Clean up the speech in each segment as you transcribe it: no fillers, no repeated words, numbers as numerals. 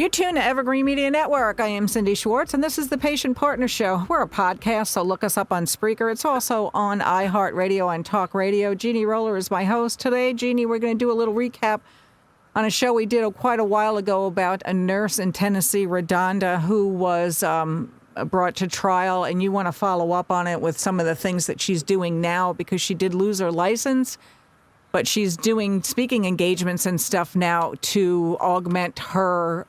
You're tuned to Evergreen Media Network. I am Cindy Schwartz, and this is the Patient Partner Show. We're a podcast, so look us up on Spreaker. It's also on iHeartRadio and Talk Radio. Jeannie Roller is my host today. Jeannie, we're going to do a little recap on a show we did quite a while ago about a nurse in Tennessee, RaDonda, who was brought to trial, and you want to follow up on it with some of the things that she's doing now because she did lose her license, but she's doing speaking engagements and stuff now to augment her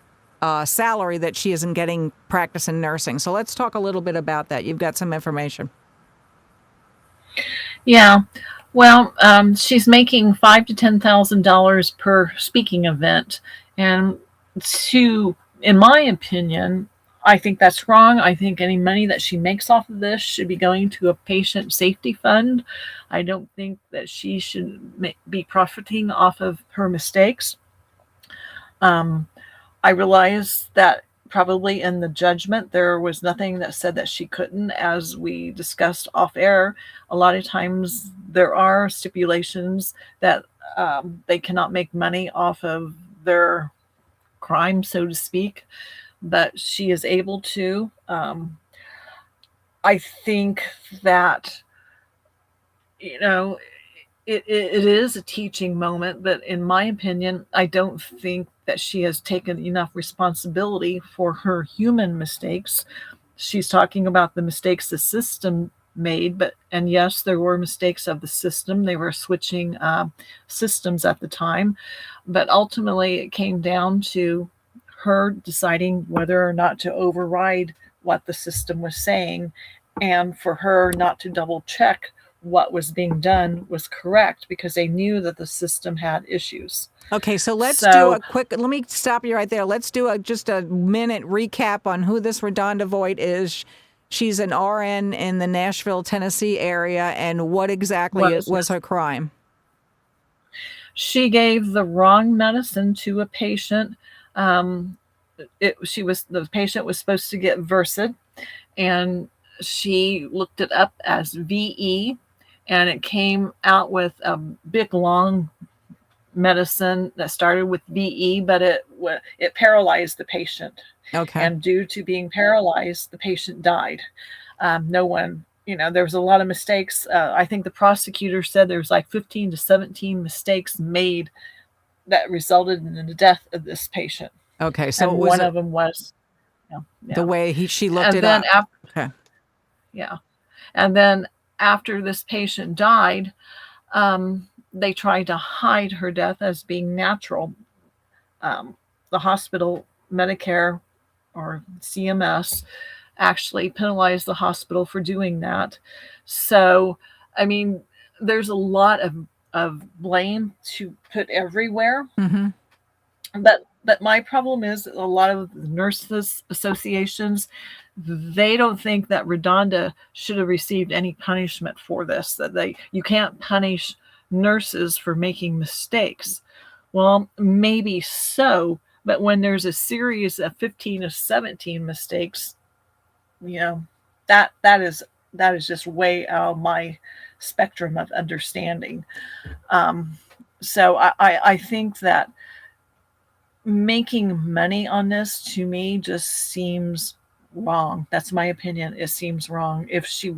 salary that she isn't getting practice in nursing. So let's talk a little bit about that. You've got some information. Yeah. Well, she's making $5,000 to $10,000 per speaking event. And in my opinion, I think that's wrong. I think any money that she makes off of this should be going to a patient safety fund. I don't think that she should be profiting off of her mistakes. I realize that probably in the judgment, there was nothing that said that she couldn't, as we discussed off air. A lot of times there are stipulations that they cannot make money off of their crime, so to speak, but she is able to. I think that, it is a teaching moment, but in my opinion, I don't think that she has taken enough responsibility for her human mistakes. She's talking about the mistakes the system made, and yes, there were mistakes of the system. They were switching systems at the time, but ultimately it came down to her deciding whether or not to override what the system was saying, and for her not to double check what was being done was correct because they knew that the system had issues. Okay, so let's do a quick, let me stop you right there. Let's do just a minute recap on who this RaDonda Voigt is. She's an RN in the Nashville, Tennessee area, and what exactly was her crime? She gave the wrong medicine to a patient. The patient was supposed to get Versed, and she looked it up as VE, and it came out with a big long medicine that started with VE, but it paralyzed the patient. Okay. And due to being paralyzed, the patient died. There was a lot of mistakes. I think the prosecutor said there was like 15 to 17 mistakes made that resulted in the death of this patient. Okay, so one of them was the way she looked it up. Okay. Yeah. And then after this patient died, they tried to hide her death as being natural. The hospital, Medicare or CMS, actually penalized the hospital for doing that. So, I mean, there's a lot of blame to put everywhere. Mm-hmm. But my problem is a lot of the nurses associations, they don't think that RaDonda should have received any punishment for this, that you can't punish nurses for making mistakes. Well, maybe so, but when there's a series of 15 or 17 mistakes, that is just way out of my spectrum of understanding. So I think that making money on this, to me, just seems wrong. That's my opinion. It seems wrong. If she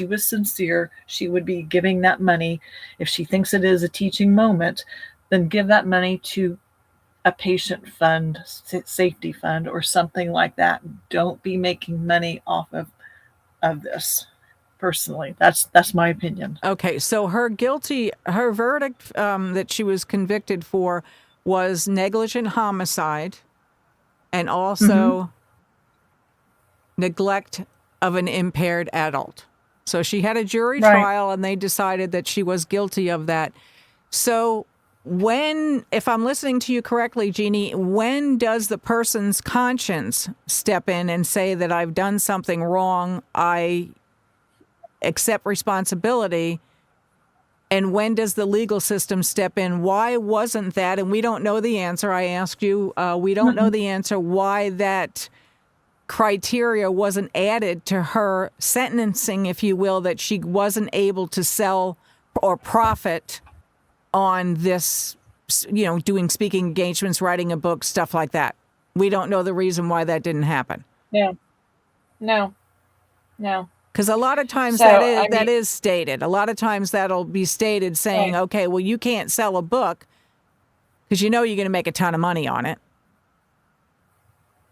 was sincere, she would be giving that money. If she thinks it is a teaching moment, then give that money to a patient fund, safety fund, or something like that. Don't be making money off of this. Personally, that's my opinion. Okay, so her verdict that she was convicted for was negligent homicide and also neglect of an impaired adult. So she had a jury trial and they decided that she was guilty of that. So if I'm listening to you correctly, Jeannie, when does the person's conscience step in and say that I've done something wrong, I accept responsibility? And when does the legal system step in? Why wasn't that? And we don't know the answer. I asked you, we don't know the answer why that criteria wasn't added to her sentencing, if you will, that she wasn't able to sell or profit on this, doing speaking engagements, writing a book, stuff like that. We don't know the reason why that didn't happen. Yeah. No. Because a lot of times So, that is stated. A lot of times that'll be stated saying, Right. okay, well, you can't sell a book because you know you're going to make a ton of money on it.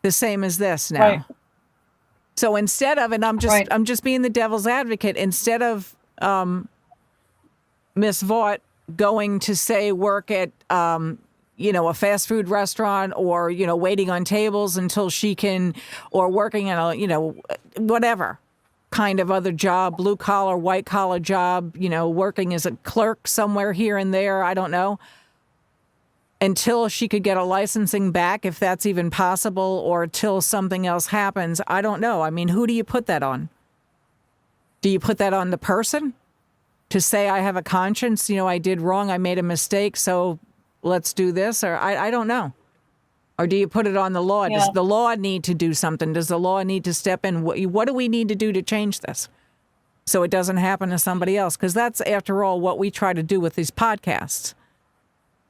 The same as this now. Right. So instead of, and I'm just being the devil's advocate, instead of Miss Vaught going to say work at a fast food restaurant or waiting on tables until she can, or working in a whatever kind of other job, blue collar, white collar job, working as a clerk somewhere here and there, I don't know, until she could get a licensing back, if that's even possible, or till something else happens. I don't know. I mean, who do you put that on? Do you put that on the person to say, I have a conscience, I did wrong, I made a mistake, so let's do this? Or I don't know. Or do you put it on the law? Yeah. Does the law need to do something? Does the law need to step in? What do we need to do to change this so it doesn't happen to somebody else? Because that's, after all, what we try to do with these podcasts.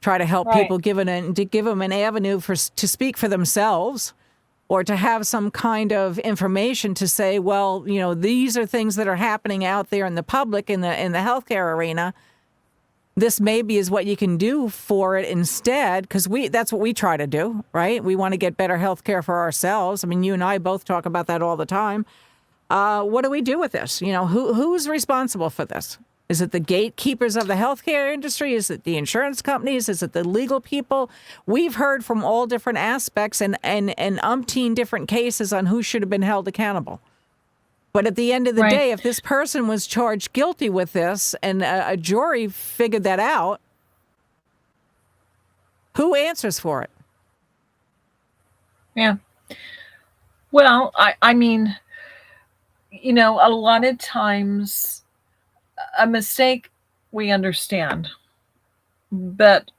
Try to help people, give them an avenue to speak for themselves, or to have some kind of information to say, well, these are things that are happening out there in the public, in the healthcare arena. This maybe is what you can do for it instead, because that's what we try to do, right? We want to get better healthcare for ourselves. I mean, you and I both talk about that all the time. What do we do with this? Who's responsible for this? Is it the gatekeepers of the healthcare industry? Is it the insurance companies? Is it the legal people? We've heard from all different aspects and umpteen different cases on who should have been held accountable. But at the end of the day, if this person was charged guilty with this and a jury figured that out, who answers for it? Yeah. Well, I mean, a lot of times a mistake we understand, but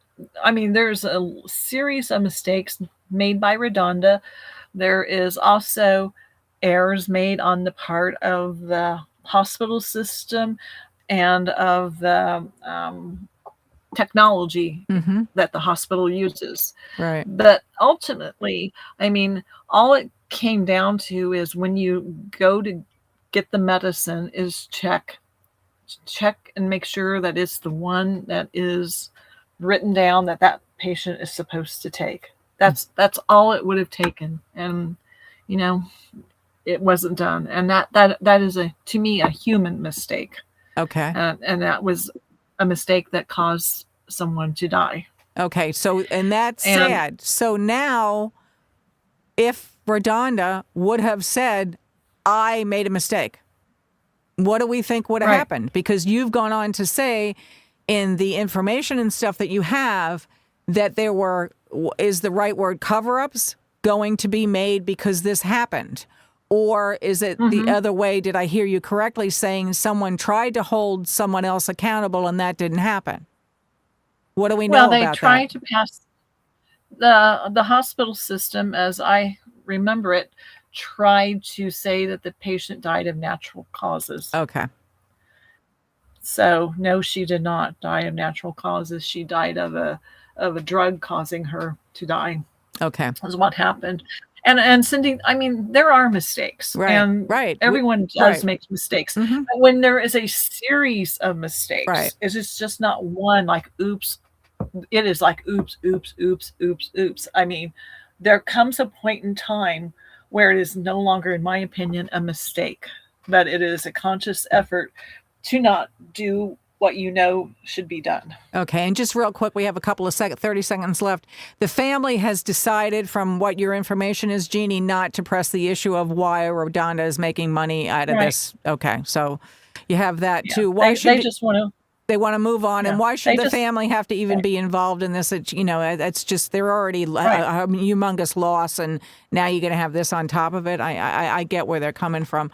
I mean, there's a series of mistakes made by RaDonda. There is also errors made on the part of the hospital system and of the technology that the hospital uses. Right. But ultimately, I mean, all it came down to is when you go to get the medicine is check and make sure that it's the one that is written down that patient is supposed to take. That's all it would have taken. And, it wasn't done. And that is to me, a human mistake. Okay. And that was a mistake that caused someone to die. Okay. So, and that's sad. So now, if RaDonda would have said, I made a mistake, what do we think would have happened? Because you've gone on to say in the information and stuff that you have that there were, is the right word, cover-ups going to be made because this happened? Or is it the other way? Did I hear you correctly saying someone tried to hold someone else accountable and that didn't happen? What do we know about that? Well, they tried to pass the hospital system, as I remember it, tried to say that the patient died of natural causes. Okay. So no, she did not die of natural causes. She died of a drug causing her to die. Okay. Is what happened. And Cindy, I mean, there are mistakes. Right. And everyone does make mistakes. But when there is a series of mistakes, it's just not one, like, oops. It is like, oops, oops, oops, oops, oops. I mean, there comes a point in time where it is no longer, in my opinion, a mistake, but it is a conscious effort to not do what should be done. Okay, and just real quick, we have a couple of 30 seconds left. The family has decided, from what your information is, Jeannie, not to press the issue of why RaDonda is making money out of this. Okay, so you have that too. Why they just want to? They want to move on, and why should the family have to even be involved in this? It's just, they're already a humongous loss, and now you're going to have this on top of it. I get where they're coming from.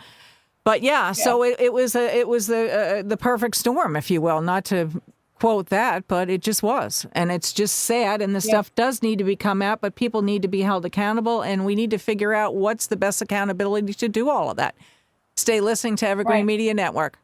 But so it was the perfect storm, if you will, not to quote that, but it just was. And it's just sad, and the stuff does need to come out, but people need to be held accountable, and we need to figure out what's the best accountability to do all of that. Stay listening to Evergreen Media Network.